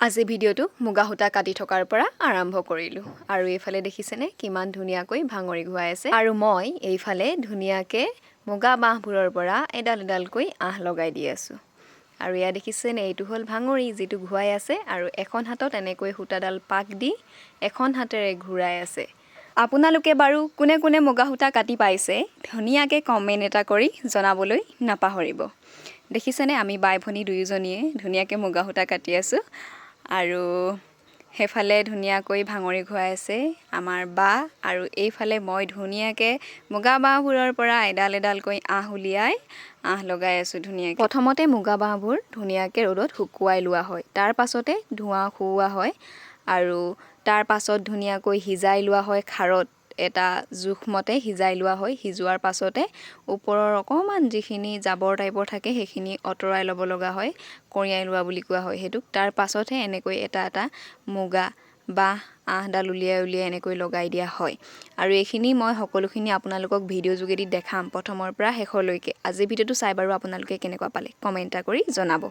আজি ভিডিওটো মুগা সূতা কাটি থকাৰ পৰা আৰম্ভ কৰিলো আৰু এইফালে দেখিছেনে কিমান ধুনীয়াকৈ ভাঙৰি ঘুৱাই আছে আৰু মই এইফালে ধুনীয়াকে মুগা বাহবোৰৰ পৰা এডাল এডালকৈ আহ লগাই দি আছো আৰু ইয়া দেখিছেনে এইটো হল ভাঙৰি যেটো ঘুৱাই আছে আৰু এখন হাতত এনেকৈ সূতাডাল পাক দি এখন হাতেৰে ঘুৰাই আছে আপোনালোকে বাৰু কোনে কোনে মুগা সূতা কাটি পাইছে ধুনীয়াকে কমেন্ট এটা কৰি জনাবলৈ নাপাহৰিব দেখিছেনে আমি বাই ভনী দুইজনীয়ে ধুনীয়াকে মুগা সূতা কাটি আছো আৰু হেফালে ধুনীয়াকৈ ভাঙৰি ঘুৱাই আছে আমাৰ বা আৰু এইফালে মই ধুনীয়াকে মুগা বাহবোৰৰ পৰা এডাল এডালকৈ আহ উলিয়াই আহ লগাই আছো ধুনীয়াকে প্ৰথমতে মুগা বাহবোৰ ধুনীয়াকে ৰ'দত শুকুৱাই লোৱা হয় তাৰ পাছতে ধোঁৱা খুওৱা হয় আৰু তাৰ পাছত ধুনীয়াকৈ হিজাই লোৱা হয় খাৰত এটা জুখমতে হিজাই লোৱা হয় হিজুৱাৰ পাছতে ওপৰৰ অকমান যিখিনি জাবৰ টাইপৰ থাকে হেখিনি অতৰাই লব লগা হয় কৰিয়াই লোৱা বুলি কোৱা হয় হেতুক তাৰ পাছতহে এনেকৈ এটা এটা মুগা বা আহডাল উলিয়াই এনেকৈ লগাই দিয়া হয় আৰু এইখিনি মই সকলোখিনি আপোনালোকক ভিডিও যোগেদি দেখাম প্ৰথমৰ পৰা শেষলৈকে আজি ভিডিওটো চাই বাৰু আপোনালোকে কেনেকুৱা পালে কমেন্ট কৰি জনাব